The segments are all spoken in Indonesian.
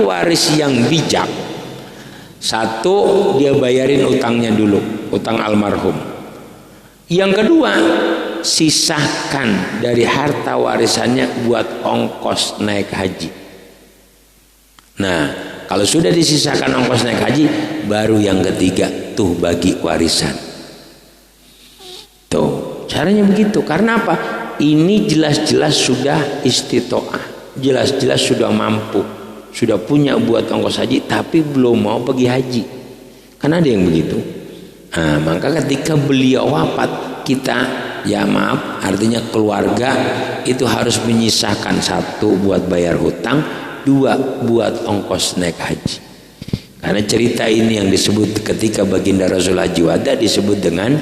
waris yang bijak, satu, dia bayarin utangnya dulu, utang almarhum. Yang kedua, sisahkan dari harta warisannya buat ongkos naik haji. Nah, kalau sudah disisahkan ongkos naik haji, baru yang ketiga tuh bagi warisan. Tuh, caranya begitu. Karena apa? Ini jelas-jelas sudah istitoah, jelas-jelas sudah mampu, sudah punya buat ongkos haji, tapi belum mau pergi haji. Karena ada yang begitu. Nah, maka ketika beliau wafat, kita, ya maaf, artinya keluarga itu harus menyisahkan, satu buat bayar hutang, dua buat ongkos naik haji. Karena cerita ini yang disebut ketika baginda Rasul haji wada disebut dengan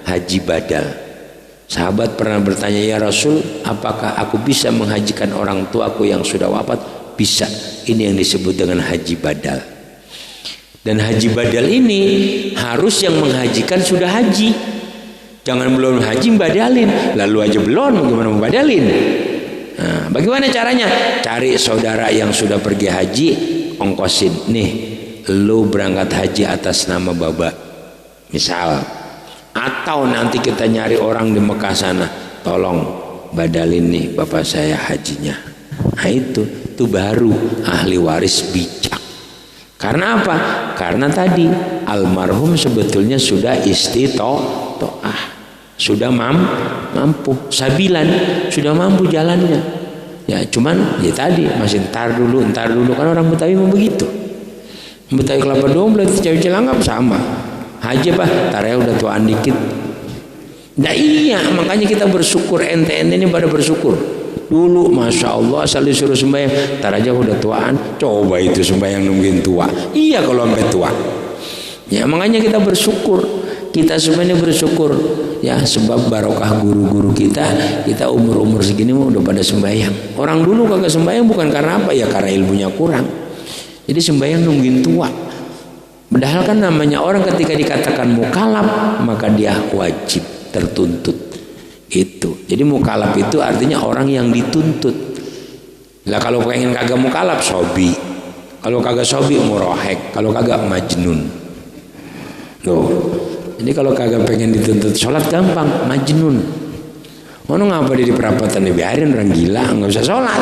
haji badal. Sahabat pernah bertanya, ya Rasul, apakah aku bisa menghajikan orang tuaku yang sudah wafat? Bisa. Ini yang disebut dengan haji badal. Dan haji badal ini harus yang menghajikan sudah haji. Jangan belum haji badalin, lalu aja belum, gimana mau badalin? Nah, bagaimana caranya? Cari saudara yang sudah pergi haji, ongkosin. Nih, lu berangkat haji atas nama Baba, misal. Atau nanti kita nyari orang di Mekah sana, tolong badalin nih bapak saya hajinya. Nah itu baru ahli waris bijak. Karena apa? Karena tadi almarhum sebetulnya sudah istitoah, sudah mampu, sabilan, sudah mampu jalannya. Ya cuman ya tadi masih ntar dulu kan orang Betawi mau begitu. Betawi Kelapa Dua berarti cewek Cilangkap sama. Haji apa? Tarnya udah tuaan dikit. Nah iya, makanya kita bersyukur, ente-ente ini pada bersyukur. Dulu Masya Allah asal disuruh sembahyang, tar aja udah tuaan. Coba itu sembahyang nungguin tua. Iya kalau sampai tua. Ya makanya kita bersyukur. Kita sebenarnya bersyukur. Ya sebab barokah guru-guru kita umur-umur segini mah udah pada sembahyang. Orang dulu kagak sembahyang bukan karena apa? Ya karena ilmunya kurang. Jadi sembahyang nungguin tua. Padahal kan namanya orang ketika dikatakan mukalaf, maka dia wajib, tertuntut. Itu. Jadi mukalaf itu artinya orang yang dituntut. Lah kalau pengen kagak mukalaf, sobi. Kalau kagak sobi, murohek. Kalau kagak, majnun. Loh. Jadi kalau kagak pengen dituntut sholat gampang, majnun. Mana ngapa dia di perapatan biarin orang gila, nggak usah sholat.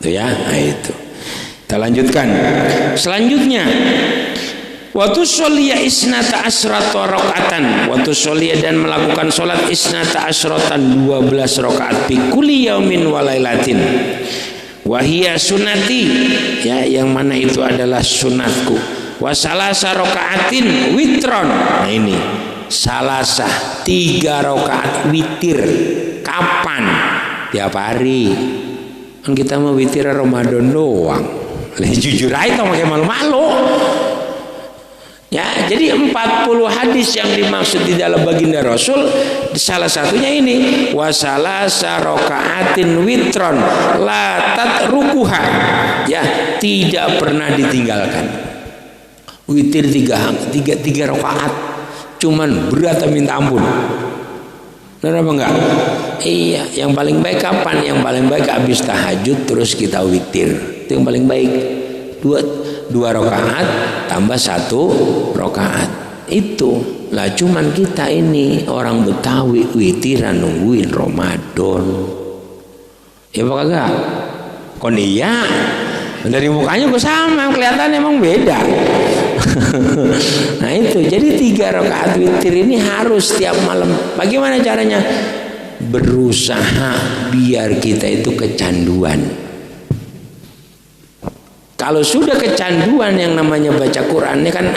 Tuh ya, nah itu. Kita lanjutkan. Selanjutnya, waktu sholia isnata asrata rakaatan, waktu sholia dan melakukan sholat isnata asratan 12 rakaat fi kulli yaumin wa lailatin. Wahia sunati, ya yang mana itu adalah sunatku. Wa salasa rakaatin witron. Nah ini salasah 3 rakaat witir. Kapan? Tiap hari. Kan kita mau witir Ramadan doang. Jujur aja pakai malu-malu. Ya, jadi 40 hadis yang dimaksud di dalam baginda Rasul, salah satunya ini wasalasa rakaatin witron la tatrukuha. Ya, tidak pernah ditinggalkan. Witir 3 rakaat. Cuman berat minta ampun. Benar apa enggak? Iya, yang paling baik kapan? Yang paling baik habis tahajud terus kita witir. Itu yang paling baik. Dua rakaat tambah 1 rakaat. Itu lah, cuman kita ini orang Betawi witiran nungguin Ramadan. Ya apa kagak? Kon iya. Dari mukanya kok sama, kelihatan emang beda. Nah itu, jadi 3 rakaat witir ini harus setiap malam. Bagaimana caranya? Berusaha biar kita itu kecanduan. Kalau sudah kecanduan yang namanya baca Quran ini kan,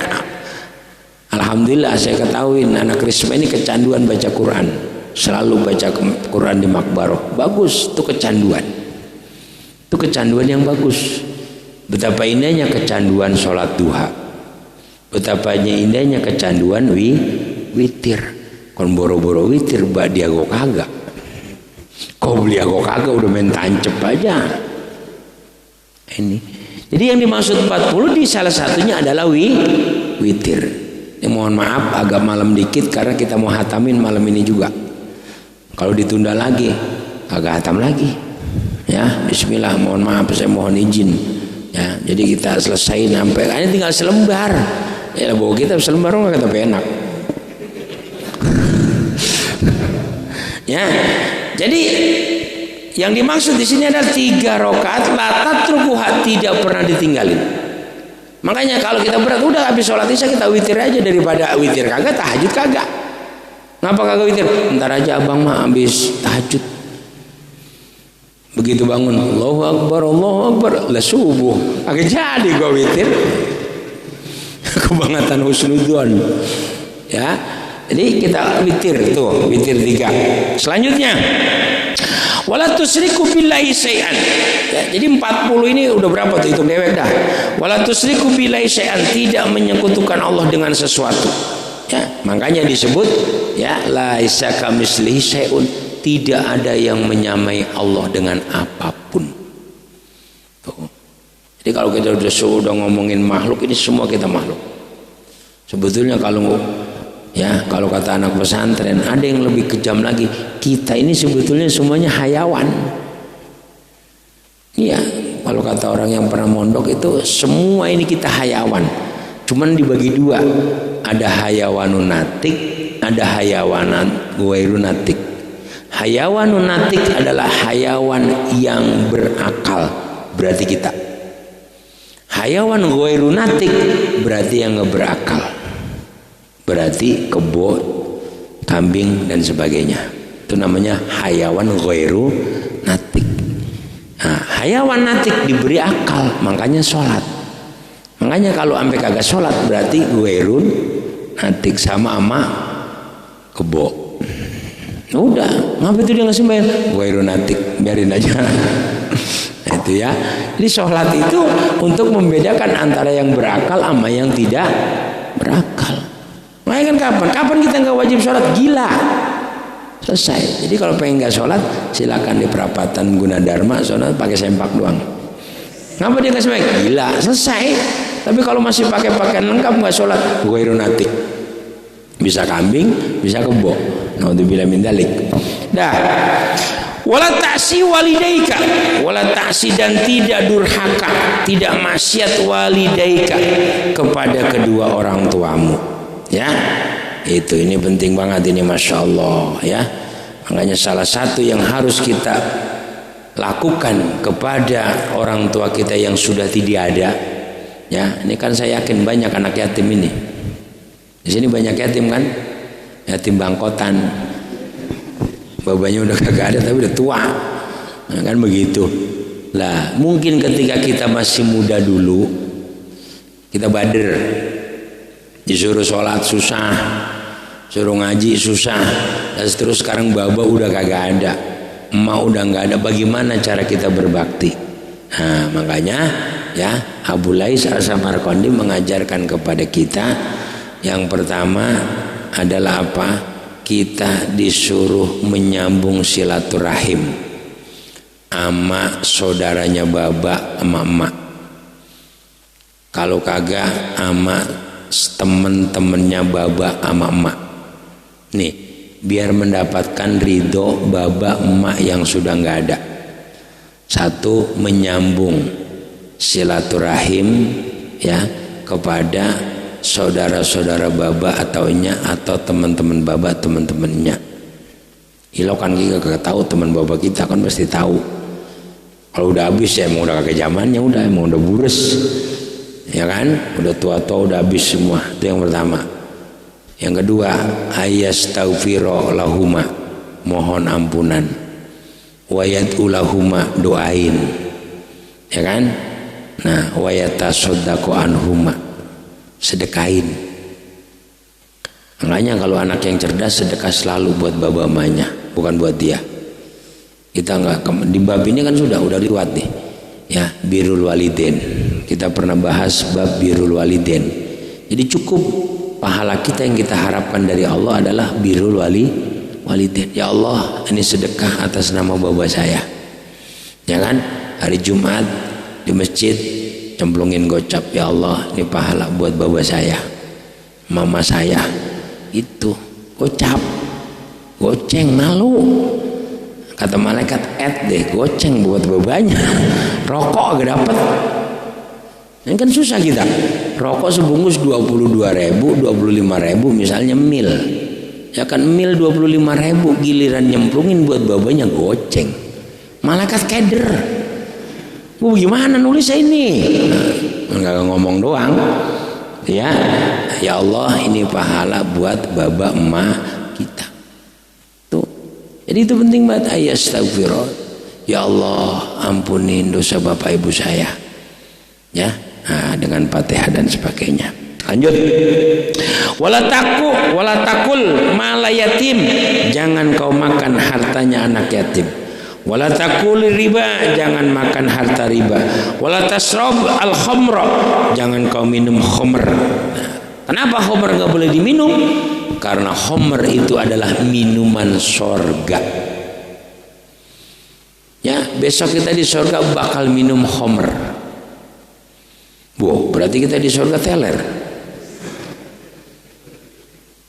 alhamdulillah saya ketahui anak Risma ini kecanduan baca Quran, selalu baca Quran di makbaroh. Bagus, itu kecanduan. Itu kecanduan yang bagus. Betapa indahnya kecanduan sholat duha. Betapa indahnya kecanduan witir. Kon boro-boro witir mbak dia kok kagak. Kau beli aku kagak udah main tancep aja. Ini. Jadi yang dimaksud 40 di salah satunya adalah witir. Mohon maaf agak malam dikit karena kita mau hatamin malam ini juga. Kalau ditunda lagi agak hatam lagi. Ya, bismillah, mohon maaf saya mohon izin. Ya, Jadi kita selesai sampai ini tinggal selembar. Ya bawa kita selembar nggak kata enak. Ya, jadi yang dimaksud di sini adalah 3 rakaat la tatrukuha, tidak pernah ditinggalin. Makanya kalau kita berat udah habis sholat isya kita witir aja, daripada witir kagak tahajud kagak. Ngapa kagak witir? Ntar aja abang mah habis tahajud. Begitu bangun Allahu Akbar lah subuh agak jadi gua witir. Kebangetan husnudzon. Ya. Jadi kita witir tuh, witir 3. Selanjutnya wala tusriku billahi syai'an. Ya, jadi 40 ini udah berapa tuh, hitung dewek dah. Wala tusriku billahi syai'an, tidak menyekutukan Allah dengan sesuatu. Ya, makanya disebut ya laisa kamitslihi syai'un, tidak ada yang menyamai Allah dengan apapun. Tuh. Jadi kalau kita sudah ngomongin makhluk, ini semua kita makhluk. Sebetulnya kalau kata anak pesantren ada yang lebih kejam lagi, kita ini sebetulnya semuanya hayawan. Iya, kalau kata orang yang pernah mondok itu semua ini kita hayawan. Cuman dibagi 2, ada hayawanun natik, ada hayawanan ghairun natik. Hayawanun natik adalah hayawan yang berakal, berarti kita. Hayawan ghairun natik berarti yang nggak berakal, berarti kebo, kambing dan sebagainya. Itu namanya hayawan ghairu natik. Nah, hayawan natik diberi akal, makanya sholat. Makanya kalau sampai kagak sholat berarti ghairun natik, sama kebo. Nah, udah, ngapa itu dia nggak sembahyang? Ghairun natik, biarin aja. Nah, itu ya. Jadi sholat itu untuk membedakan antara yang berakal sama yang tidak berakal. Makanya kan kapan kita nggak wajib sholat? Gila, selesai. Jadi kalau pengen nggak sholat, silakan di perapatan Gunadarma sholat pakai sempak doang. Ngapa dia nggak sembahyang? Gila, selesai. Tapi kalau masih pakai pakaian lengkap nggak sholat, ghairun natik, bisa kambing, bisa kebo. Naudzubillah min dzalik. Dah. Wala ta'si walidaika, wala ta'si, dan tidak durhaka, tidak maksiat walidaika, kepada kedua orang tuamu. Ya, itu ini penting banget ini, masya Allah ya. Makanya salah satu yang harus kita lakukan kepada orang tua kita yang sudah tidak ada, ya. Ini kan saya yakin banyak anak yatim ini. Di sini banyak yatim kan, yatim bangkotan. Babanya udah kagak ada tapi udah tua, nah, kan begitu. Lah mungkin ketika kita masih muda dulu, kita bader, disuruh sholat susah, suruh ngaji susah, dan terus sekarang baba udah kagak ada, emak udah nggak ada, bagaimana cara kita berbakti? Nah makanya ya Abu Lais As-Samarqandi mengajarkan kepada kita yang pertama adalah apa? Kita disuruh menyambung silaturahim sama saudaranya baba sama emak. Kalau kagak sama temen-temennya baba sama emak. Nih, biar mendapatkan ridho baba emak yang sudah nggak ada. Satu, menyambung silaturahim ya kepada saudara-saudara baba atau teman-teman baba, teman-temannya. Ilo kan kita kagak tahu, teman baba kita kan pasti tahu. Kalau udah habis ya emang udah kagak zamannya, emang udah bures, ya kan, udah tua-tua, udah habis semua. Itu yang pertama. Yang kedua, ayastaghfira lahuma, mohon ampunan, wayad'u lahuma, doain, ya kan. Nah, wayatasaddaqu anhuma, sedekain. Makanya kalau anak yang cerdas sedekah selalu buat baba mamanya, bukan buat dia. Kita nggak di bab ini kan sudah riwayat nih ya, birrul walidain. Kita pernah bahas bab birrul walidain. Jadi cukup pahala kita yang kita harapkan dari Allah adalah birrul walidain. Ya Allah, ini sedekah atas nama baba saya, ya kan. Hari Jumat di masjid cemplungin gocap, ya Allah ini pahala buat baba saya, mama saya. Itu gocap, goceng, malu. Kata malaikat, deh goceng buat babanya. Rokok gak dapet. Ini kan susah kita. Rokok sebungkus 22.000, 25.000 misalnya mil. Ya kan mil 25.000, giliran nyemplungin buat babanya goceng. Malaikat keder. Bu gimana nulis ini? Enggak ngomong doang. Ya Allah, ini pahala buat baba emak kita. Tuh. Jadi itu penting banget. Ayastaghfirullah. Ya Allah, ampunin dosa bapak ibu saya. Ya. Nah, dengan Fatihah dan sebagainya. Lanjut. Wala takul mala yatim. Jangan kau makan hartanya anak yatim. Wala takul riba, jangan makan harta riba. Wala tasrab al khamra, jangan kau minum khamr. Kenapa khamr enggak boleh diminum? Karena khamr itu adalah minuman sorga. Ya, besok kita di sorga bakal minum khamr. Wow, berarti kita di surga teler.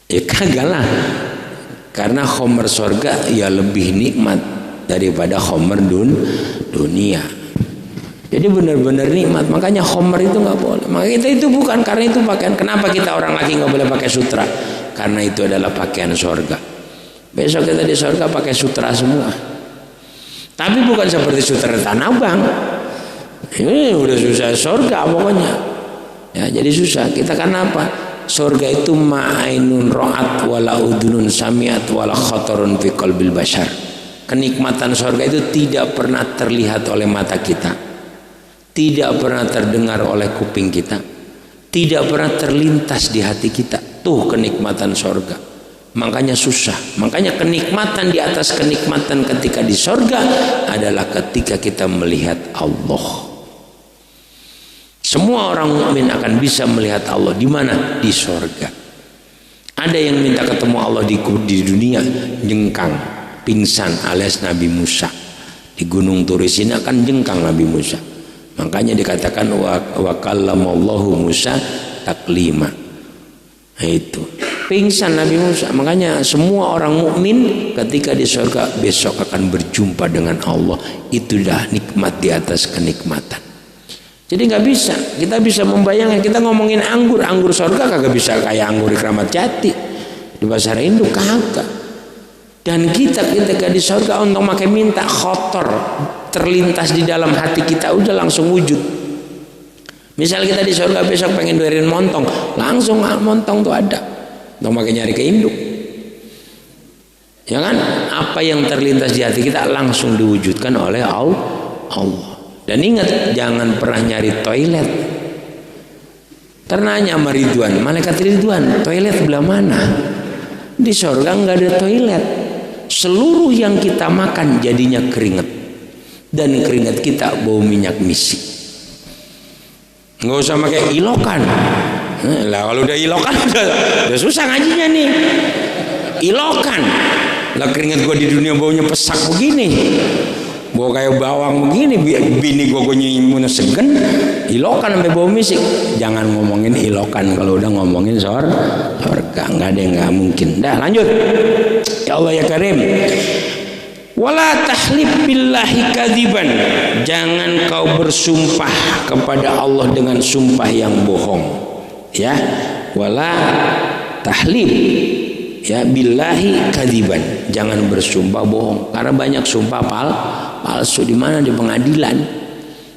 Ya kagak lah. Karena khomer surga ya lebih nikmat daripada khomer dunia. Jadi benar-benar nikmat. Makanya khomer itu nggak boleh. Maka kita itu bukan karena itu pakaian. Kenapa kita orang laki nggak boleh pakai sutra? Karena itu adalah pakaian surga. Besok kita di surga pakai sutra semua. Tapi bukan seperti sutra Tanah Abang. Ini udah susah surga pokoknya. Ya, jadi susah. Kita kan apa? Surga itu ma'ainun ra'at wala udunun samiat wala khatarun fi qalbil bashar. Kenikmatan surga itu tidak pernah terlihat oleh mata kita. Tidak pernah terdengar oleh kuping kita. Tidak pernah terlintas di hati kita. Tuh kenikmatan surga. Makanya susah. Makanya kenikmatan di atas kenikmatan ketika di surga adalah ketika kita melihat Allah. Semua orang mukmin akan bisa melihat Allah di mana? Di surga. Ada yang minta ketemu Allah di dunia, jengkang, pingsan alias Nabi Musa. Di Gunung Turis ini akan jengkang Nabi Musa. Makanya dikatakan wa kallamallahu Musa taklima. Nah, itu. Pingsan Nabi Musa. Makanya semua orang mukmin ketika di surga besok akan berjumpa dengan Allah. Itulah nikmat di atas kenikmatan. Jadi nggak bisa, kita bisa membayangkan. Kita ngomongin anggur surga kagak bisa kayak anggur di Kramat Jati, di pasar induk kagak. Dan kita ketika di surga untuk makai minta kotor terlintas di dalam hati kita udah langsung wujud. Misal kita di surga besok pengen doain montong, langsung montong tuh ada. Untuk makai nyari ke induk. Ya kan? Apa yang terlintas di hati kita langsung diwujudkan oleh Allah. Dan ingat, jangan pernah nyari toilet. Ternanya sama Ridwan, malaikat Ridwan, toilet belah mana? Di surga nggak ada toilet. Seluruh yang kita makan jadinya keringat. Dan keringat kita bau minyak misi. Nggak usah pakai ilokan. Lah kalau udah ilokan udah susah ngajinya nih. Ilokan. Lah keringat gua di dunia baunya pesak begini. Bau kayak bawang begini, bini gue nyimun segen, ilokan sampai bau misik. Jangan ngomongin ilokan kalau udah ngomongin surga, nggak ada yang nggak mungkin. Dah lanjut. Ya Allah ya Karim. Wala tahlif billahi kadziban. Jangan kau bersumpah kepada Allah dengan sumpah yang bohong. Ya, wala tahlif. Ya billahi kadziban. Jangan bersumpah bohong. Karena banyak sumpah palsu di mana? Di pengadilan.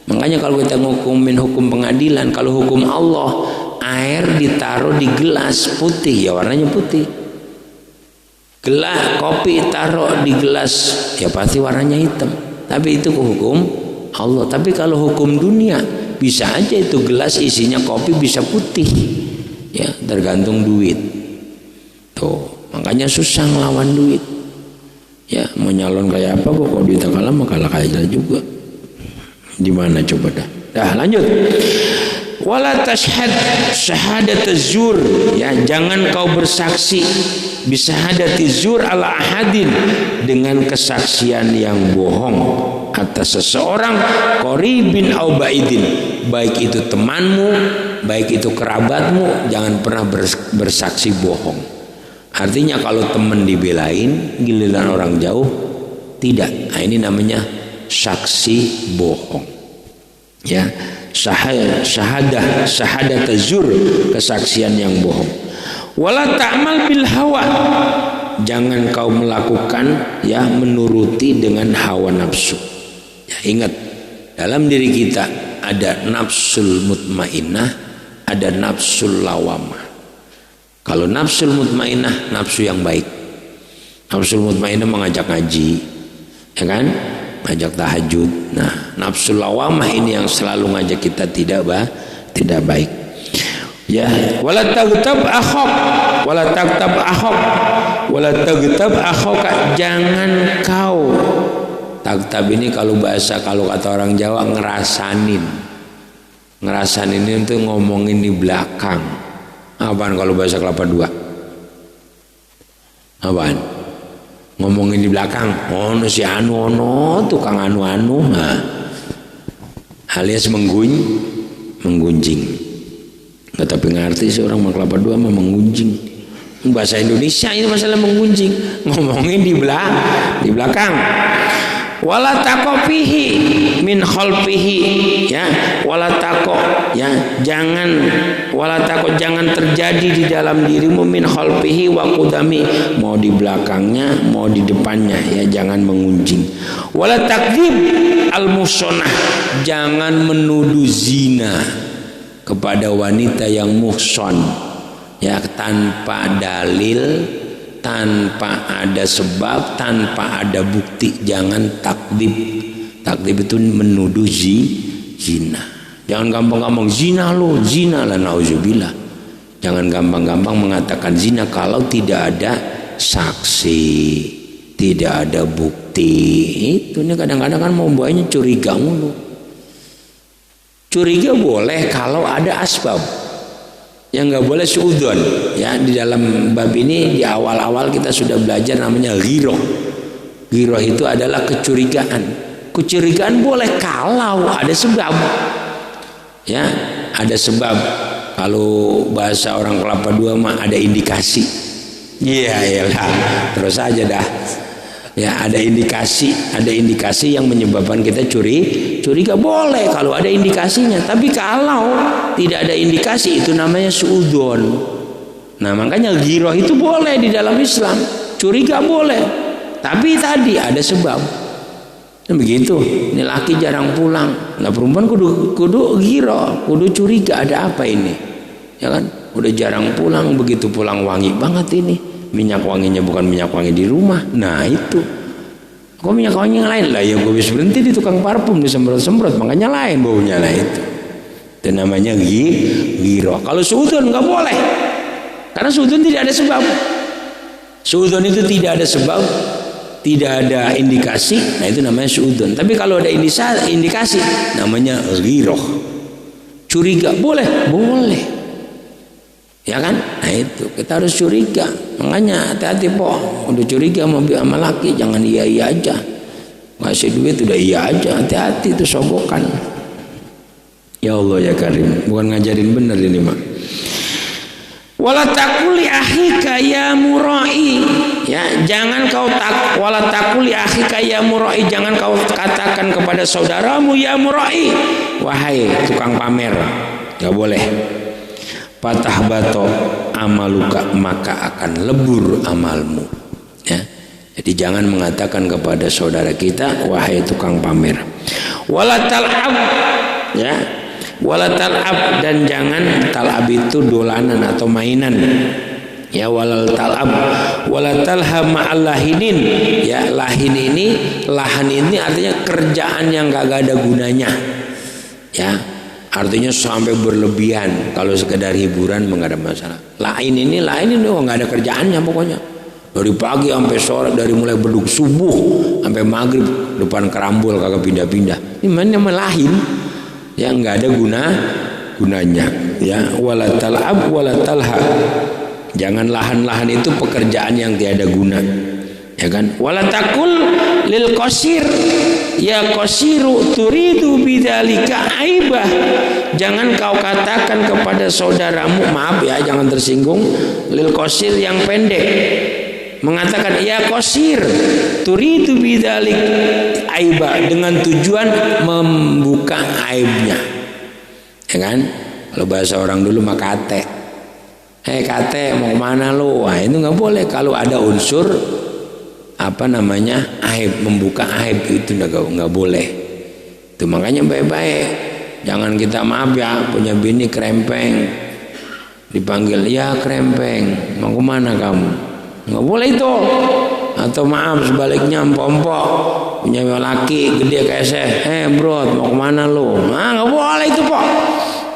Makanya kalau kita ngukumin hukum pengadilan, kalau hukum Allah, air ditaruh di gelas putih, ya warnanya putih. Gelas kopi taruh di gelas, ya pasti warnanya hitam. Tapi itu hukum Allah. Tapi kalau hukum dunia, bisa aja itu gelas isinya kopi bisa putih. Ya, tergantung duit. Tuh, makanya susah ngelawan duit. Ya, mau nyalon kayak apa kok kalau duitnya kalah mah kalah kayak juga. Di mana coba dah. Dah lanjut. Wala tashhad syahadat az-zur. Ya, jangan kau bersaksi bisahadati zur ala ahadin dengan kesaksian yang bohong atas seseorang qaribin au baidin. Baik itu temanmu, baik itu kerabatmu, jangan pernah bersaksi bohong. Artinya kalau teman dibelain, giliran orang jauh tidak. Nah, ini namanya saksi bohong. Ya, syahadat zur, kesaksian yang bohong. Wala ta'mal bil hawa, jangan kau melakukan ya menuruti dengan hawa nafsu. Ya, ingat, dalam diri kita ada nafsul mutmainnah, ada nafsul lawamah. Kalau nafsul mutmainnah, nafsu yang baik. Nafsul mutmainnah mengajak ngaji, ya kan? Ngajak tahajud. Nah, nafsul lawamah ini yang selalu ngajak kita tidak baik. Ya, wala taghtab akhok, wala taghtab akhok, wala taghtab akhok, jangan kau. Taghtab ini kalau kata orang Jawa ngerasanin. Ngerasanin itu ngomongin di belakang. Apaan kalau bahasa Kelapa II? Apaan? Ngomongin di belakang. Oh, si anu ono, tukang anu-anu. Nah, alias menggunjing. Nggak tapi ngerti sih orang Kelapa II mah menggunjing. Bahasa Indonesia ini masalah menggunjing. Ngomongin di belakang. Wala takopihi min khalfihi, ya, wala tako, ya, jangan terjadi di dalam dirimu min khalfihi wa qudami, mau di belakangnya mau di depannya, ya, jangan mengunjing. Wala takdzib al muhsanah, jangan menuduh zina kepada wanita yang muhsan, ya, tanpa dalil, tanpa ada sebab, tanpa ada bukti. Jangan takdzib. Takdzib itu menuduh zina. Jangan gampang-gampang zina lo, zina lah, nauzubillah. Jangan gampang-gampang mengatakan zina kalau tidak ada saksi, tidak ada bukti. Itu nih kadang-kadang kan mau bawanya curiga mulu. Curiga boleh kalau ada asbab. Yang nggak boleh suudzon, ya. Di dalam bab ini di awal-awal kita sudah belajar namanya ghirah. Ghirah itu adalah kecurigaan. Kecurigaan boleh kalau ada sebab, ya, ada sebab. Kalau bahasa orang Kelapa II mah ada indikasi. Iya, iyalah, terus aja dah. Ya, ada indikasi yang menyebabkan kita curiga, boleh kalau ada indikasinya. Tapi kalau tidak ada indikasi, itu namanya suudzon. Nah, makanya ghirah itu boleh di dalam Islam, curiga boleh, tapi tadi ada sebab. Nah, begitu. Ini laki jarang pulang, nah perempuan kudu ghirah, kudu curiga, ada apa ini, ya kan? Udah jarang pulang, begitu pulang wangi banget ini. Minyak wanginya bukan minyak wangi di rumah. Nah itu, kok minyak wangi yang lain lah, ya gue bisa berhenti di tukang parfum disemprot-semprot, makanya lain baunya lah itu. Itu namanya ghirah. Kalau suudzon nggak boleh, karena suudzon tidak ada sebab. Suudzon itu tidak ada sebab, tidak ada indikasi. Nah itu namanya suudzon. Tapi kalau ada indikasi, namanya ghirah. Curiga boleh. Ya kan? Nah itu kita harus curiga. Makanya hati-hati po. Udah curiga sama laki, jangan iya aja. Ngasih duit udah iya aja, hati-hati itu sogokan. Ya Allah ya Karim, bukan ngajarin bener ini mak. Wala taquli akhika ya murai, ya, jangan kau wala taquli akhika ya murai, jangan kau katakan kepada saudaramu ya murai, wahai tukang pamer. Enggak boleh. Patah bato amaluka, maka akan lebur amalmu, ya. Jadi jangan mengatakan kepada saudara kita wahai tukang pamer. Wala tal'ab, ya, wala tal'ab, dan jangan tal'ab itu dolanan atau mainan, ya. Wala tal'ab wala talha ma'al lahinin, ya. Lahan ini artinya kerjaan yang kagak ada gunanya, ya. Artinya sampai berlebihan. Kalau sekedar hiburan nggak ada masalah. Lain ini nggak ada kerjaannya pokoknya. Dari pagi sampai sore, dari mulai beduk subuh sampai maghrib depan kerambol kagak pindah-pindah. Ini mana lain? Ya nggak ada gunanya. Ya, wala tal'ab wala talha. Jangan lahan itu pekerjaan yang tiada guna. Ya kan? Wala takul lil qasir, ya qasiru turidu bidzalika aibah. Jangan kau katakan kepada saudaramu, maaf ya, jangan tersinggung, lil qasir yang pendek, mengatakan ya qasir turidu bidzalik aibah, dengan tujuan membuka aibnya. ya kan? Kalau bahasa orang dulu mah kate. Kate mau kemana lu? Wah, itu nggak boleh kalau ada unsur aib, membuka aib itu nggak boleh. Itu makanya baik-baik. Jangan kita maaf ya punya bini krempeng, dipanggil ya krempeng, mau kemana kamu? Nggak boleh itu. Atau maaf sebaliknya empok-empok punya laki gede kayak saya, bro mau kemana lu? Nah, nggak boleh itu pok.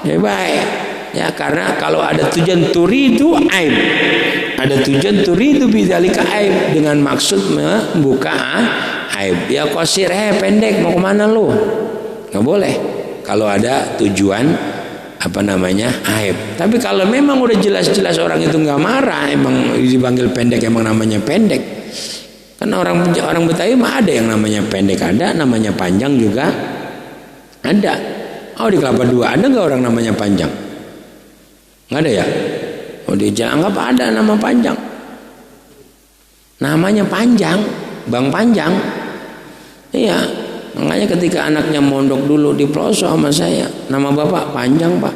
Baik ya, karena kalau ada tujuan turidu aib, ada tujuan turidu bidzalika aib, dengan maksud membuka aib. Ya qasir, pendek mau kemana lu? Nggak boleh kalau ada tujuan aib. Tapi kalau memang udah jelas-jelas orang itu nggak marah, emang dipanggil pendek, emang namanya pendek. Kan orang Betawi mah ada yang namanya pendek, ada namanya panjang juga ada. Oh, di Kelapa Dua ada nggak orang namanya panjang? Nggak ada ya? Oh, di Jalan Anggap ada nama panjang. Namanya Panjang, Bang Panjang. Iya, makanya ketika anaknya mondok dulu di pelosok sama saya, nama bapak Panjang pak.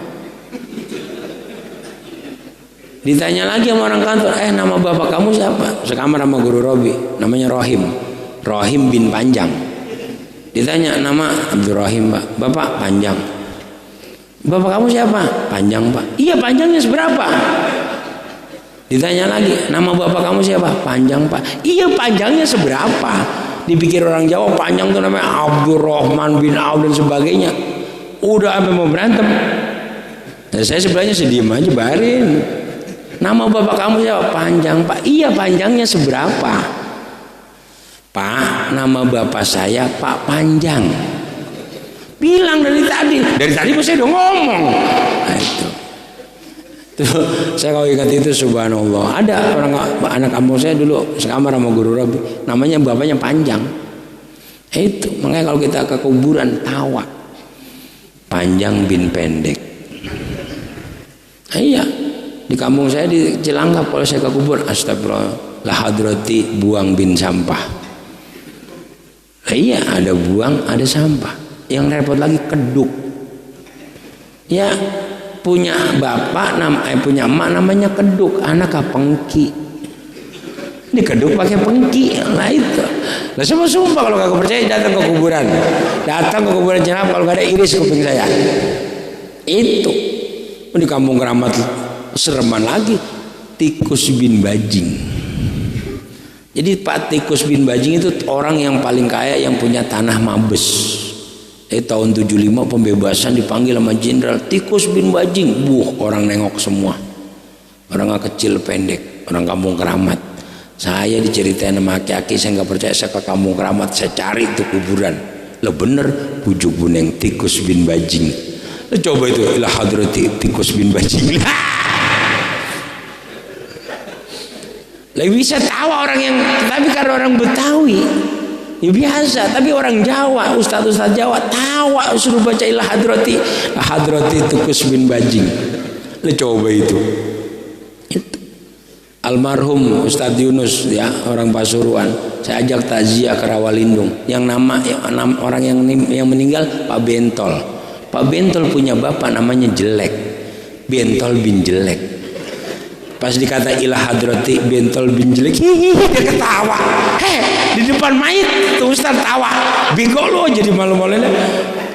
Ditanya lagi sama orang kantor, nama bapak kamu siapa? Sekamar sama guru Robi, namanya Rohim bin Panjang. Ditanya nama Abdurrahim pak, bapak Panjang. Bapak kamu siapa? Panjang pak. Iya, panjangnya seberapa? Ditanya lagi, nama bapak kamu siapa? Panjang pak. Iya, panjangnya seberapa? Dipikir orang Jawa panjang itu namanya Abdurrahman bin Auf dan sebagainya. Udah sampai mau berantem. Nah, saya sebelahnya sediem aja, barin. Nama bapak kamu siapa? Panjang pak. Iya, panjangnya seberapa? Pak, nama bapak saya Pak Panjang. Bilang dari tadi saya udah ngomong. Nah, itu. Tuh, saya kalau ingat itu subhanallah. Ada anak kampung saya dulu sekamar sama guru Rabi, namanya bapaknya Panjang. Itu makanya kalau kita ke kuburan tawa, Panjang bin Pendek. Iya, di kampung saya di Cilangkap kalau saya ke kubur, astagfirullah, la hadrati buang bin sampah. Iya, ada buang, ada sampah. Yang repot lagi keduk. Ya, punya bapak punya emak namanya keduk, anak pengki. Ini keduk pakai pengki. Nah itu. Nah, semua sumpah kalau kagak percaya datang ke kuburan. Datang ke kuburan jenazah kalau gak ada iris kuping saya. Itu. Di Kampung Keramat sereman lagi, tikus bin bajing. Jadi Pak Tikus bin Bajing itu orang yang paling kaya yang punya tanah Mabes. Tahun 75 pembebasan dipanggil sama jenderal Tikus bin Bajing. Orang nengok semua. Orang kecil pendek, orang Kampung Keramat. Saya diceritain sama aki-aki, saya nggak percaya, saya ke Kampung Keramat, saya cari itu kuburan. Lah bener, bujuk buneng Tikus bin Bajing. Lah coba itu, ilah hadrati Tikus bin Bajing. Lah bisa tawa orang yang, tapi karena orang Betawi ya biasa, tapi orang Jawa, ustaz-ustaz Jawa tawa suruh baca ilah hadrati Tikus bin Bajing. Lah coba itu. Almarhum Ustadz Yunus ya, orang Pasuruan, saya ajak takziah ke Rawalindung. Yang orang yang meninggal Pak Bentol. Pak Bentol punya bapak namanya Jelek, Bentol bin Jelek. Pas dikata ilah hadrati Bentol bin Jelek, hihi, dia ketawa. Di depan mayit tuh Ustadz tawa. Bego lo jadi malu-malunya.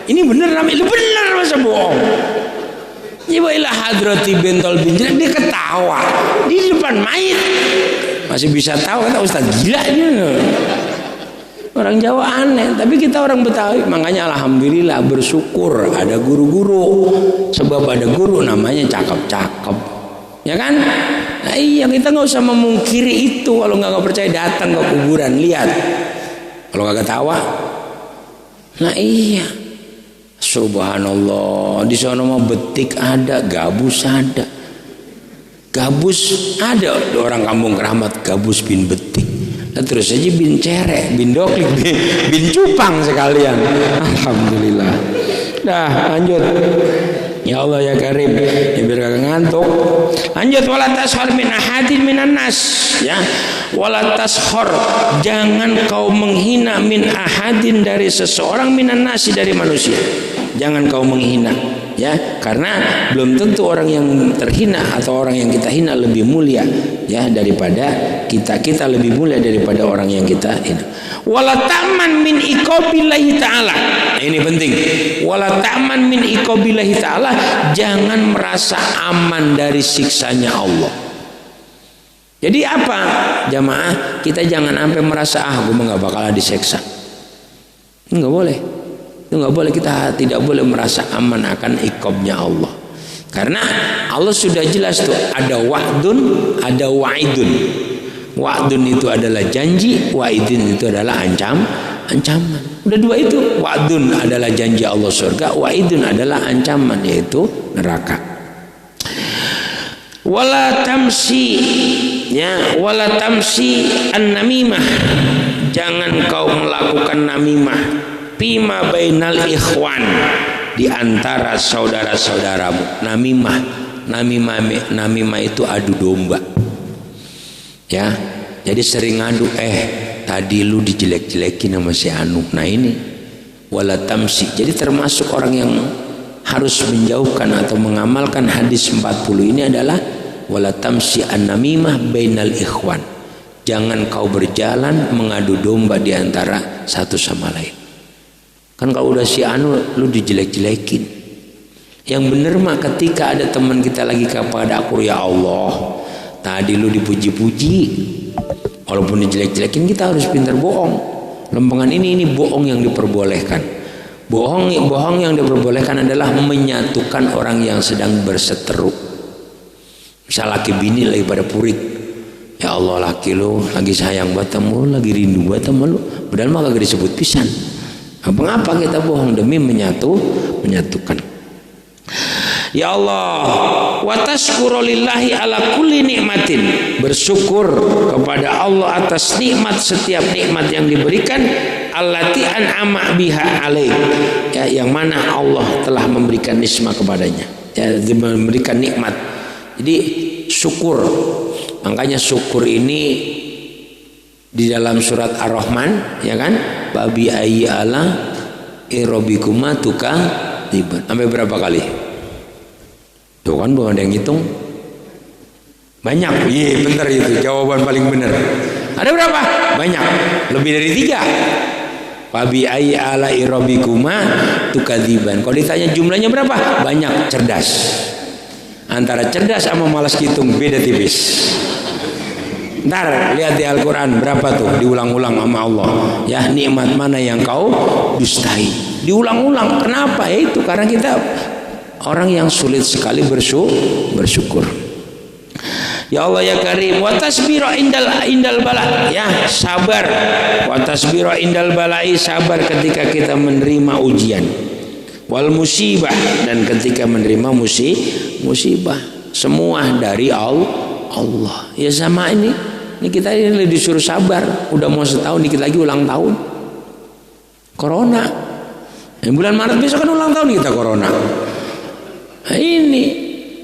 Ini bener namanya, bener masa bohong. Ibu ilah hadrati Bentol bin Jelek, dia ketawa di depan mayit. Masih bisa tahu, kata Ustaz gila dia. Orang Jawa aneh, tapi kita orang Betawi. Makanya alhamdulillah bersyukur ada guru-guru. Sebab ada guru namanya cakep-cakep, ya kan? Nah iya, kita nggak usah memungkiri itu. Kalau nggak percaya datang ke kuburan, lihat. Kalau nggak ketawa, nah iya. Subhanallah, di sana mau betik ada, gabus ada. Gabus ada, orang Kampung Keramat Gabus bin Betik. Nah, terus aja bin Cerek, bin Doklik, bin Cupang sekalian. Alhamdulillah. Dah lanjut. Ya Allah ya Karim, ya biar kagak ngantuk. Lanjut, wala tashor min ahadin minan nas, ya. Wala tashor, jangan kau menghina min ahadin dari seseorang minan nasi, dari manusia. Jangan kau menghina. ya, karena belum tentu orang yang terhina atau orang yang kita hina lebih mulia ya daripada kita lebih mulia daripada orang yang kita hina. Wala ta'man min iqabillahi ta'ala. Nah, ini penting. Wala ta'man min iqabillahi ta'ala, jangan merasa aman dari siksanya Allah. Jadi apa jamaah? Kita jangan sampai merasa gue mah nggak bakal diseksa. Nggak boleh. Itu nggak boleh, kita tidak boleh merasa aman akan iqabnya Allah. Karena Allah sudah jelas tuh, ada wa'dun, ada wa'idun. Wa'dun itu adalah janji, wa'idun itu adalah ancaman. Udah dua itu. Wa'dun adalah janji Allah surga, wa'idun adalah ancaman yaitu neraka. Wala tamsi ya, wala tamsi an-namimah. Jangan kau melakukan namimah fima bainal ikhwan, di antara saudara-saudaramu. Namimah itu adu domba. Ya, jadi sering ngadu, tadi lu dijelek-jelekin sama si Anu. Nah ini wala tamsi. Jadi termasuk orang yang harus menjauhkan atau mengamalkan hadis 40 ini adalah wala tamsi an-namimah bainal ikhwan. Jangan kau berjalan mengadu domba di antara satu sama lain. Kan kalau udah si Anu lu dijelek-jelekin. Yang bener mah ketika ada teman kita lagi kepada aku, ya Allah, tadi lu dipuji-puji, walaupun dijelek-jelekin kita harus pintar bohong. Lempengan ini bohong yang diperbolehkan. Bohong yang diperbolehkan adalah menyatukan orang yang sedang berseteru. Misal laki bini lagi pada purit, ya Allah laki lu lagi sayang banget sama lu, lagi rindu banget sama lu, padahal mah kagak disebut pisan. Mengapa kita bohong? Demi menyatukan. Ya Allah, wa tashkuru lillahi ala kulli nikmatin. Bersyukur kepada Allah atas nikmat, setiap nikmat yang diberikan, allati an'ama biha alaik. Ya, yang mana Allah telah memberikan nikmat kepadanya. Ya, memberikan nikmat. Jadi syukur. Makanya syukur ini di dalam surat Ar-Rahman, ya kan? Babi ayyi ala irobikuma tukadziban. Sampai berapa kali? Tuh kan bukan ada yang hitung. Banyak. Iya bener itu, jawaban paling benar. Ada berapa? Banyak. Lebih dari 3. Babi ayyi ala irobikuma tukadziban. Kalau ditanya jumlahnya berapa? Banyak. Cerdas. Antara cerdas sama malas hitung beda tipis. Ntar lihat di Al-Quran berapa tuh diulang-ulang sama Allah. Ya, nikmat mana yang kau dustai? Diulang-ulang. Kenapa? Ya itu karena kita orang yang sulit sekali bersyukur. Ya Allah ya Karim, wa tasbiru indal bala. Ya, sabar. Wa tasbiru indal balai, sabar ketika kita menerima ujian. Wal musibah, dan ketika menerima musibah. Semua dari Allah. Ya sama ini kita ini disuruh sabar. Udah mau setahun, dikit lagi ulang tahun Corona. Bulan Maret besok kan ulang tahun kita Corona. Nah, ini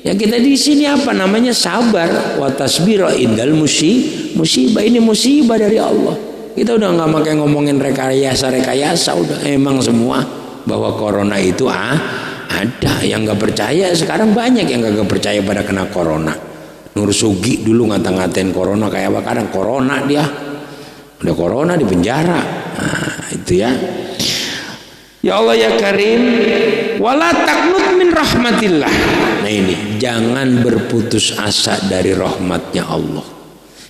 yang kita di sini apa namanya? Sabar. Wa tasbiru indal musibah. Ini musibah dari Allah. Kita udah nggak pakai ngomongin rekayasa. Udah emang semua bahwa Corona itu ada. Yang nggak percaya sekarang banyak yang nggak percaya pada kena Corona. Nur Sugi dulu ngata-ngatain Corona kayak apa, kadang Corona dia udah Corona di penjara. Nah, itu ya. Ya Allah ya Karim, wala taqnut min rahmatillah. Nah ini, jangan berputus asa dari rahmatnya Allah.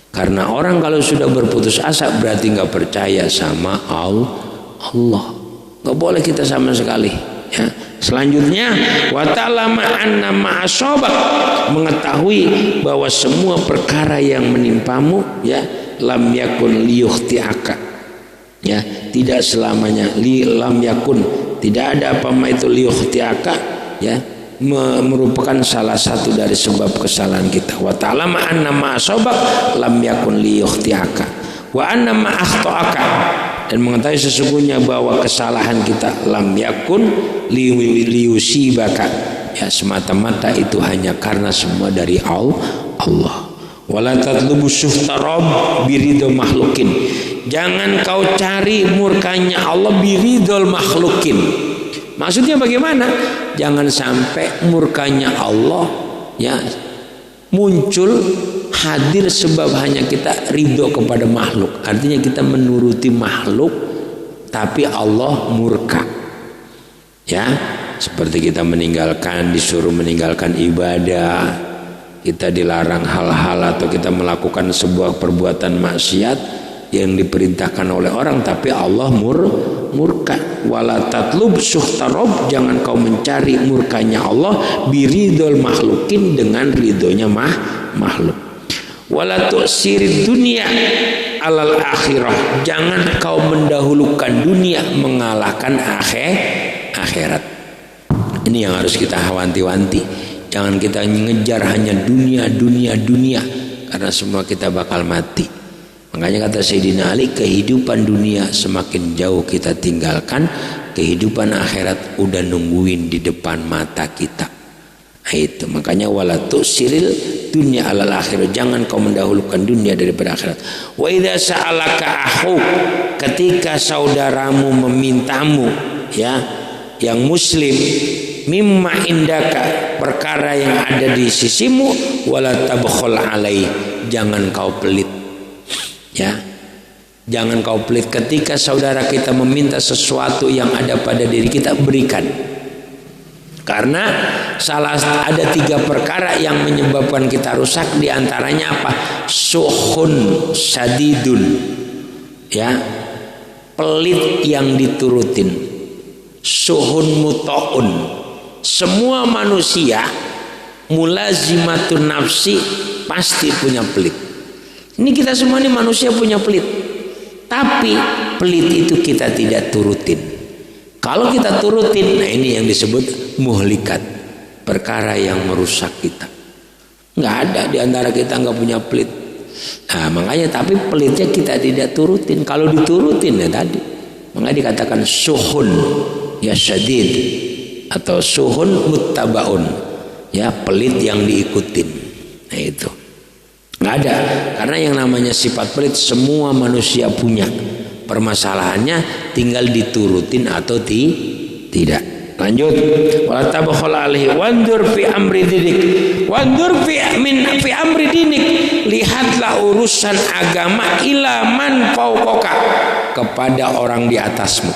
Karena orang kalau sudah berputus asa berarti nggak percaya sama Allah. Nggak boleh kita sama sekali. Ya. Selanjutnya wa ta'lama anna ma'asobak, mengetahui bahwa semua perkara yang menimpamu ya lam yakun liyukhti'aka, ya tidak selamanya lam yakun, tidak ada apa itu liyukhti'aka, ya merupakan salah satu dari sebab kesalahan kita. Wa ta'lama anna ma'asobak lam yakun liyukhti'aka wa anna ma'akhto'aka, dan mengetahui sesungguhnya bahwa kesalahan kita lam yakun liusibaka, ya semata-mata itu hanya karena semua dari Allah. Wala tatlubu syuhtarab biridul makhlukin, jangan kau cari murkanya Allah biridul makhlukin, Maksudnya bagaimana? Jangan sampai murkanya Allah ya muncul hadir sebab hanya kita ridho kepada makhluk. Artinya kita menuruti makhluk tapi Allah murka. Ya, seperti kita disuruh meninggalkan ibadah, kita dilarang hal-hal atau kita melakukan sebuah perbuatan maksiat yang diperintahkan oleh orang tapi Allah murka. Wala tatlub suhtarob, jangan kau mencari murkanya Allah biridul makhlukin, dengan ridhonya makhluk. Wala tu'sirid dunia alal akhirah, jangan kau mendahulukan dunia mengalahkan akhirat. Ini yang harus kita wanti-wanti. Jangan kita ngejar hanya dunia, karena semua kita bakal mati. Makanya kata Sayyidina Ali, kehidupan dunia semakin jauh kita tinggalkan, kehidupan akhirat udah nungguin di depan mata kita. Nah, itu makanya wala tu'siril dunya alal akhirah, jangan kau mendahulukan dunia daripada akhirat. Wa idza sa'alaka akhuk, ketika saudaramu memintamu ya yang muslim, mimma indaka, perkara yang ada di sisimu, wala tabkhul alaih, jangan kau pelit. Ya, jangan kau pelit. Ketika saudara kita meminta sesuatu yang ada pada diri kita, berikan. Karena ada 3 perkara yang menyebabkan kita rusak. Di antaranya apa? Suhun sadidun, ya, pelit yang diturutin. Suhun muto'un, semua manusia mulazimatun nafsi pasti punya pelit. Ini kita semua ini manusia punya pelit, tapi pelit itu kita tidak turutin. Kalau kita turutin, nah ini yang disebut muhlikat, perkara yang merusak kita. Nggak ada di antara kita nggak punya pelit. Nah makanya, tapi pelitnya kita tidak turutin. Kalau diturutin ya tadi, makanya dikatakan suhun ya syadid atau suhun muttabaun, ya pelit yang diikutin. Nah itu nggak ada, karena yang namanya sifat pelit semua manusia punya. Permasalahannya tinggal diturutin atau tidak. Lanjut, wala tabkhul alaihi wandur fi amri dinik, wandur fi amri dinik, lihatlah urusan agama ilaman fauqaka, kepada orang di atasmu.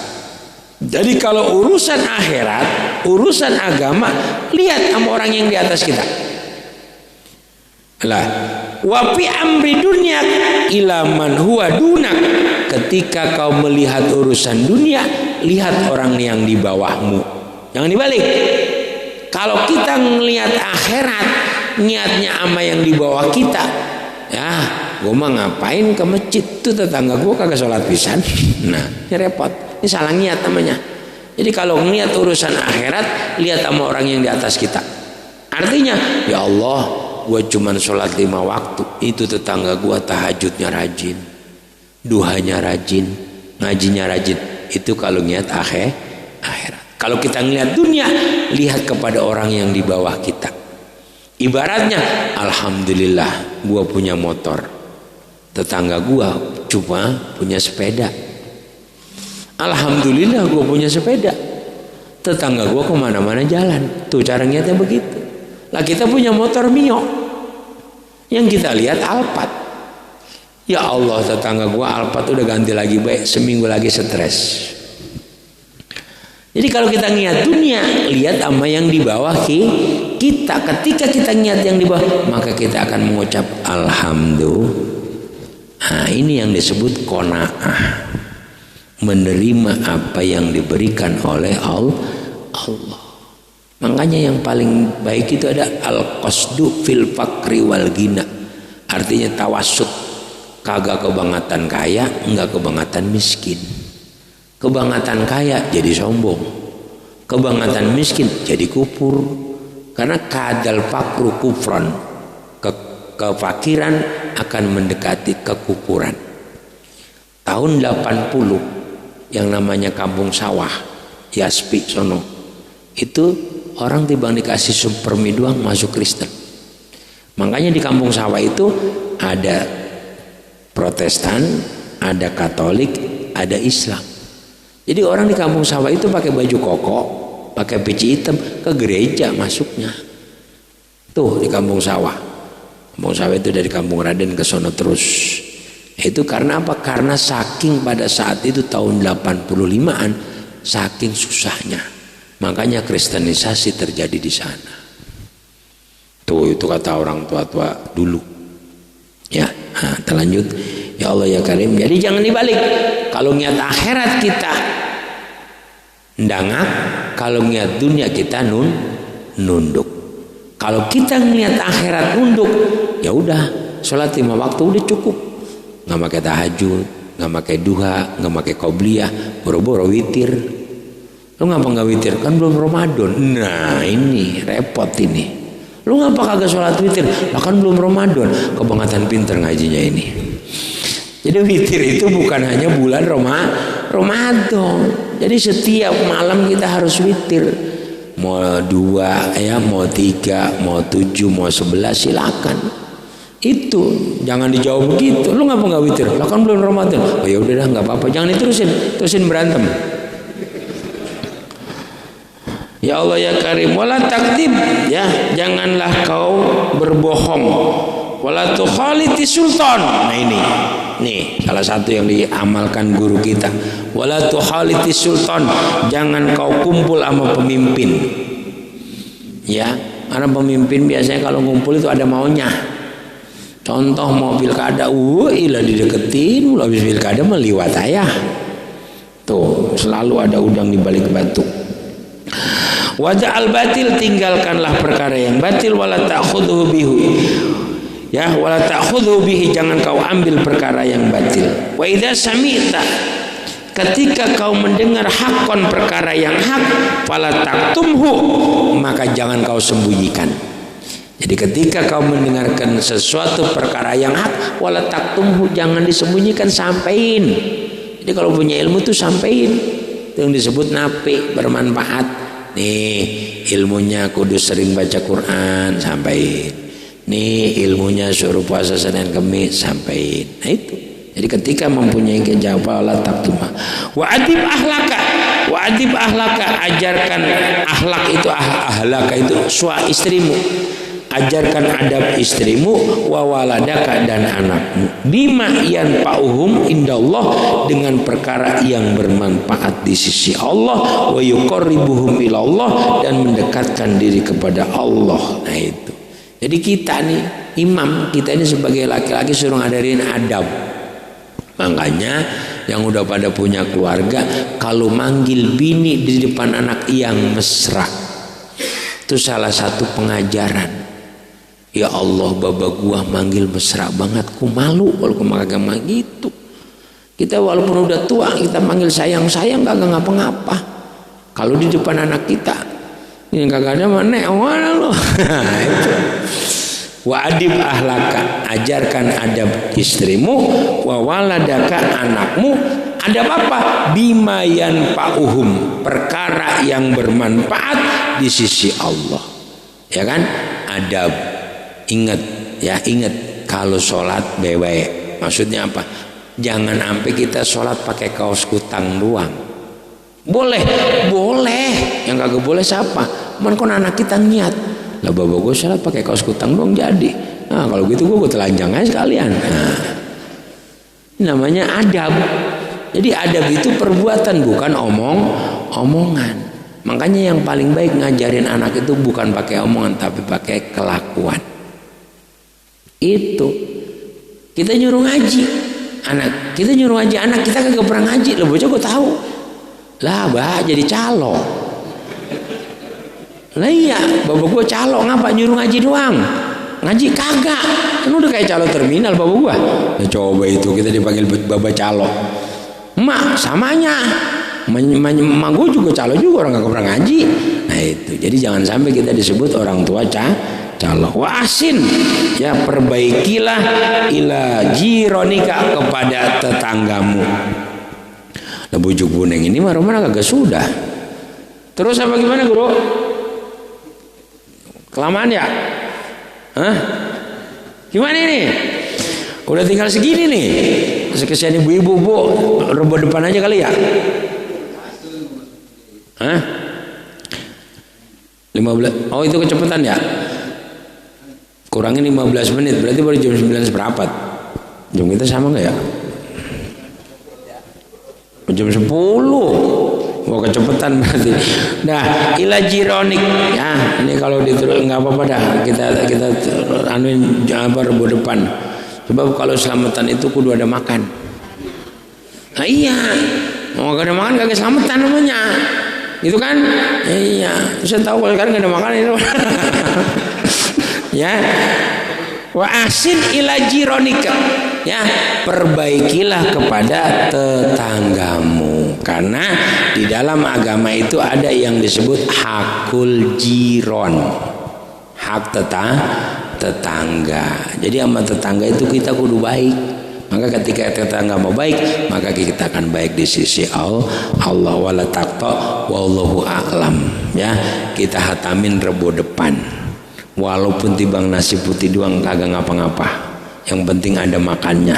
Jadi kalau urusan akhirat, urusan agama, lihat sama orang yang di atas kita. Lah, wa fi amri dunya ila man huwa dunak, ketika kau melihat urusan dunia, lihat orang yang di bawahmu, jangan dibalik. Kalau kita ngelihat akhirat, niatnya sama yang di bawah kita, ya gue mah ngapain ke masjid tuh, tetangga gue kagak sholat pisan. Nah ini repot, ini salah niat namanya. Jadi kalau ngelihat urusan akhirat, lihat sama orang yang di atas kita. Artinya, ya Allah, gue cuman sholat 5 waktu, itu tetangga gue tahajudnya rajin, duhanya rajin, ngajinya rajin. Itu kalau niat akhirat. Kalau kita ngelihat dunia, lihat kepada orang yang di bawah kita. Ibaratnya, alhamdulillah gue punya motor, tetangga gue cuma punya sepeda. Alhamdulillah gue punya sepeda, tetangga gue kemana-mana jalan. Tuh cara niatnya begitu. Lah kita punya motor Mio, yang kita lihat Alphard. Ya Allah, tetangga gua Alphard udah ganti lagi, baik seminggu lagi stres. Jadi kalau kita niat dunia, lihat sama yang di bawah kita. Ketika kita niat yang di bawah, maka kita akan mengucap alhamdulillah. Nah ini yang disebut qanaah, menerima apa yang diberikan oleh Allah. Makanya yang paling baik itu ada al-qasdu fil fakri wal gina. Artinya tawassut, kagak kebangetan kaya, enggak kebangetan miskin. Kebangetan kaya jadi sombong, kebangetan miskin jadi kufur. Karena kadal fakru kufran, kefakiran akan mendekati kekufuran. Tahun 80 yang namanya kampung sawah Yaspi sono, itu orang timbang dikasih supermi doang masuk Kristen. Makanya di kampung sawah itu ada Protestan, ada Katolik, ada Islam. Jadi orang di kampung sawah itu pakai baju koko, pakai peci hitam ke gereja masuknya. Tuh di Kampung Sawah. Kampung Sawah itu dari Kampung Raden ke sono terus. Itu karena apa? Karena saking pada saat itu tahun 85-an saking susahnya. Makanya kristenisasi terjadi di sana. Tuh itu kata orang tua-tua dulu. Ya, nah, kita lanjut. Ya Allah ya Karim. Jadi jangan dibalik. Kalau niat akhirat kita ndangak, kalau niat dunia kita nunduk. Kalau kita niat akhirat nunduk, ya udah, sholat 5 waktu udah cukup. Nggak pakai tahajud, nggak pakai duha, nggak pakai qobliyah, boro-boro witir. Lu ngapa nggak witir? Kan belum Ramadan. Nah ini repot ini. Lu ngapa kagak sholat witir? Lah kan belum Ramadan. Kebangetan pinter ngajinya ini. Jadi witir itu bukan hanya bulan Ramadan. Jadi setiap malam kita harus witir. Mau 2 ya, mau 3, mau 7, mau 11 silakan. Itu jangan dijawab begitu. Lu ngapa nggak witir? Lah kan belum Ramadan. Oh ya udah dah nggak apa-apa. Jangan terusin berantem. Ya Allah ya Karim, wala takdzib, ya janganlah kau berbohong. Wala tukhaliti sultan. Nah ini nih salah satu yang diamalkan guru kita. Wala tukhaliti sultan, jangan kau kumpul sama pemimpin. Ya, karena pemimpin biasanya kalau ngumpul itu ada maunya. Contoh mau pilkada, ilah dideketin, habis pilkada meliwat ayah. Tuh, selalu ada udang di balik batu. Wajah al-batil, tinggalkanlah perkara yang batil, wala ta'khudhu bihi. Ya, wala ta'khudhu bihi, jangan kau ambil perkara yang batil. Wa idza sami'ta, ketika kau mendengar hakon perkara yang hak, fala taktumhu, maka jangan kau sembunyikan. Jadi ketika kau mendengarkan sesuatu perkara yang hak, wala taktumhu, jangan disembunyikan, sampein. Jadi kalau punya ilmu tuh sampein. Itu yang disebut nafi, bermanfaat. Nih ilmunya kudus sering baca Quran, sampaikan. Nih ilmunya suruh puasa Senin Kemis, sampaikan. Nah itu. Jadi ketika mempunyai kejawaban Allah taktuma. Wa adib ahlaka, ajarkan akhlak itu ahlaka itu istrimu. Ajarkan adab istrimu, wa waladaka, dan anakmu, bima yanfa'uhum indallah, dengan perkara yang bermanfaat di sisi Allah, wa yuqarribuhum ilallah, dan mendekatkan diri kepada Allah. Nah itu. Jadi kita nih imam, kita ini sebagai laki-laki suruh ngadarin adab. Makanya yang udah pada punya keluarga, kalau manggil bini di depan anak yang mesra, itu salah satu pengajaran. Ya Allah, baba gua manggil mesra banget, ku malu kalau agama gitu. Kita walaupun udah tua, kita manggil sayang-sayang kagak ngapa-ngapa. Kalau di depan anak kita, ini kagak ada mana lo. Itu. Wa adib ahlaka, ajarkan adab istrimu, wa waladaka, anakmu. Adab apa? Bima yanfa'uhum, perkara yang bermanfaat di sisi Allah. Ya kan? Adab. Ingat kalau sholat bewe, maksudnya apa? Jangan sampai kita sholat pakai kaos kutang doang. Boleh, yang kagak boleh siapa? Kan anak kita niat, lah bapak gue sholat pakai kaos kutang doang jadi. Nah kalau gitu gue telanjang aja sekalian. Nah, namanya adab. Jadi adab itu perbuatan, bukan omongan. Makanya yang paling baik ngajarin anak itu bukan pakai omongan, tapi pakai kelakuan. Itu kita nyuruh ngaji anak, kita kagak pernah ngaji. Lo bocah gue tahu lah, bah jadi calo. Lah iya, bapak gue calo, ngapa nyuruh ngaji doang? Ngaji kagak, kan udah kayak calo terminal bapak gue. Nah, coba itu kita dipanggil bapak calo. Mak samanya, mak gue juga calo juga, orang kagak pernah ngaji. Nah itu, jadi jangan sampai kita disebut orang tua calo. Wa asin, ya perbaikilah ila jironika, kepada tetanggamu. Nah bujuk buneng ini mah Roman kagak sudah. Terus apa gimana guru? Kelamaan ya? Hah? Gimana ini? Udah tinggal segini nih. Kesian ibu-ibu, bu, rebut depan aja kali ya? Hah? 15. Oh, itu kecepatan ya? Kurangin 15 menit, berarti baru jam 9 seperempat. Jam kita sama nggak ya? Jam 10. Wah, kecepatan berarti. Nah, ila jironik ya. Ini kalau diterus nggak apa-apa dah. Kita anuin rebo depan. Sebab kalau selamatan itu kudu ada makan. Nah iya, mau gak ada makan kagak selamatan namanya. Itu kan? Iya. Saya tahu kalau sekarang gak ada makan itu. Ya. Wa asin ila jironika. Ya, perbaikilah kepada tetanggamu. Karena di dalam agama itu ada yang disebut hakul jiron. Hak tetangga. Jadi sama tetangga itu kita kudu baik. Maka ketika tetangga mau baik, maka kita akan baik di sisi Allah. Wala taqta wallahu a'lam. Ya, kita hatamin rebo depan. Walaupun tibang nasi putih doang kagak ngapa-ngapa. Yang penting ada makannya.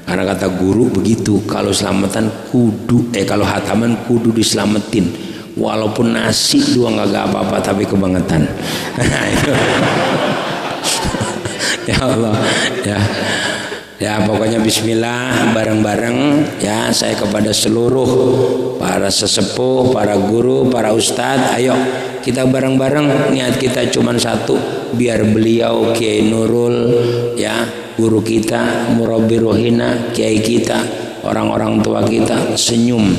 Karena kata guru begitu, kalau selamatan kudu kalau hataman kudu diselamatin. Walaupun nasi doang kagak apa-apa tapi kebangetan. Ya Allah, ya. Ya pokoknya bismillah bareng-bareng ya, saya kepada seluruh para sesepuh, para guru, para ustadz, ayo kita bareng-bareng niat kita cuma satu, biar beliau Kiai Nurul ya, guru kita, murabbi rohina, kiai kita, orang-orang tua kita senyum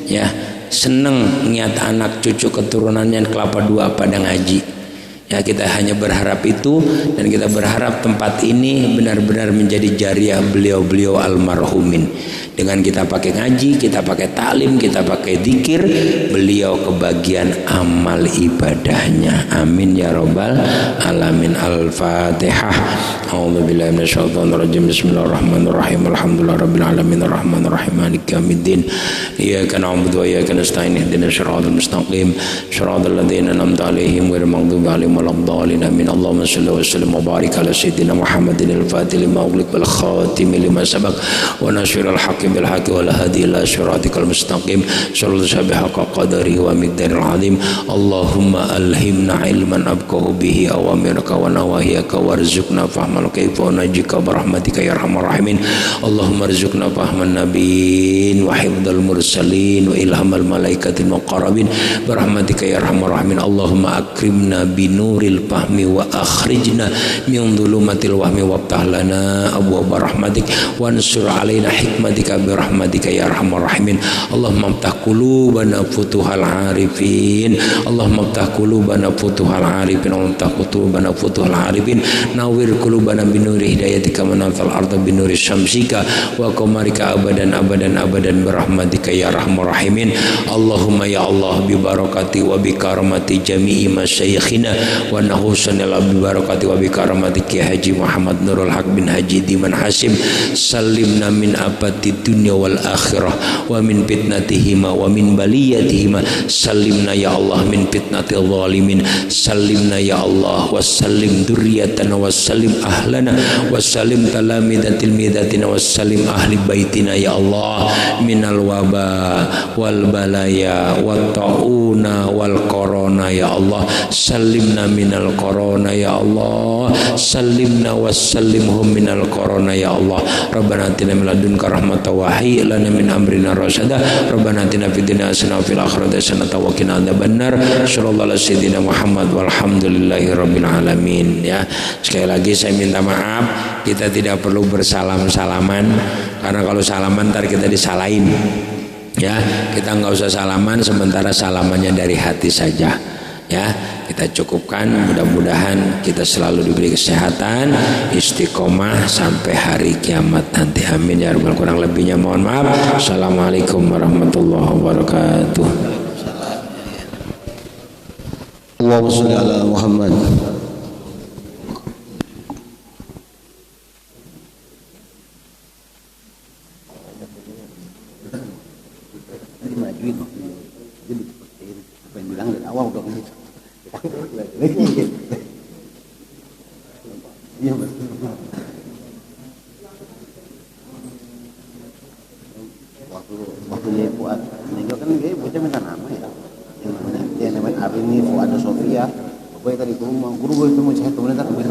ya, seneng niat anak cucu keturunannya kelapa dua pada ngaji. Ya, kita hanya berharap itu, dan kita berharap tempat ini benar-benar menjadi jariah beliau-beliau almarhumin. Dengan kita pakai ngaji, kita pakai taklim, kita pakai zikir, beliau kebagian amal ibadahnya. Amin ya rabbal alamin. Al-Fatihah. A'udzubillahi minasyaitonirrajim. Bismillahirrahmanirrahim. Alhamdulillahirabbil alamin arrahmanir rahim maliki yaumiddin. Iyyaka na'budu wa iyyaka nasta'in. Ihdinas siratal mustaqim. Shiratal ladzina an'amta 'alaihim ghairil maghdubi 'alaihim waladdallin. Amin. Allahumma shalli wa sallim wa barik ala sayyidina Muhammadin al-Fatih lima ughliq wal khatim lima sabaq wa nasiril haqqi bil haqqi wal hadi ila siratikal mustaqim. Sallallahu subhanahu qadari wa miqdaril azim. Allahumma alhimna ilman abqahu bihi awamiraka wa nawahiyaka warzuqna fahmal kaifa najika birahmatika ya arhamar rahimin. Allahumma arzuqna fahman nabiyyin wa hifdzal mursalin wa ilhamal malaikatil muqarrabin birahmatika ya arhamar rahimin. Allahumma akrimna binuril fahmi wa akhrijna min dhulumatil wahmi waftah lana abwaab rahmatik wansur alaina hikmatika birahmatika ya arhamar rahimin. Allahumma aftah qulubana futuhal arifin. Allahumma aftah qulubana futuhal arifin. Allahumma aftah qulubana futuhal arifin. Nawwir qulubana binuri hidayatika manazal arda binuri syamsika wa qamarika abadan abadan abadan birahmatika ya arhamar rahimin. Allahumma ya Allah bi barakati wa bi karamati jami'i masyayikhina wa nahusana bi barakati wa bi karamati Ki Haji Muhammad Nurul Haq bin Haji Diman Hasim. Salimna min abadi dunya wal akhirah wa min fitnatihima wa min baliyatihima. Salimna ya Allah min fitnatil zalimin. Salimna ya Allah wa salim dzurriyyatana wa salim ahlana wa salim talamidatil midatina wa salim ahli baitina ya Allah minal waba wal balaya wat tauna wal corona ya Allah. Salimna minal corona ya Allah. Salimna wa salimhum minal corona ya Allah. Rabbana atina min ladunka rahmatan wa hayyi lana min amrina rasyada. Rabbana atina fid dunya hasanah wa fil akhirati hasanah wa qina adzabannar. Sallallahu alaihi sayyidina Muhammad walhamdulillahi rabbil alamin. Ya, sekali lagi saya minta maaf, kita tidak perlu bersalam-salaman, karena kalau salaman ntar kita disalahin. Ya, kita nggak usah salaman, sementara salamannya dari hati saja. Ya, kita cukupkan. Mudah-mudahan kita selalu diberi kesehatan, istiqomah sampai hari kiamat nanti. Amin ya rabbal. Kurang lebihnya mohon maaf. Assalamualaikum warahmatullahi wabarakatuh. Allahumma sholli ala Muhammad. Waktu dia Fuad meninggal kan dia bocah minta nama ya, yang namanya Arini Fuad Sofia. Pokoknya tadi guru boleh temu cahaya kemudian tak boleh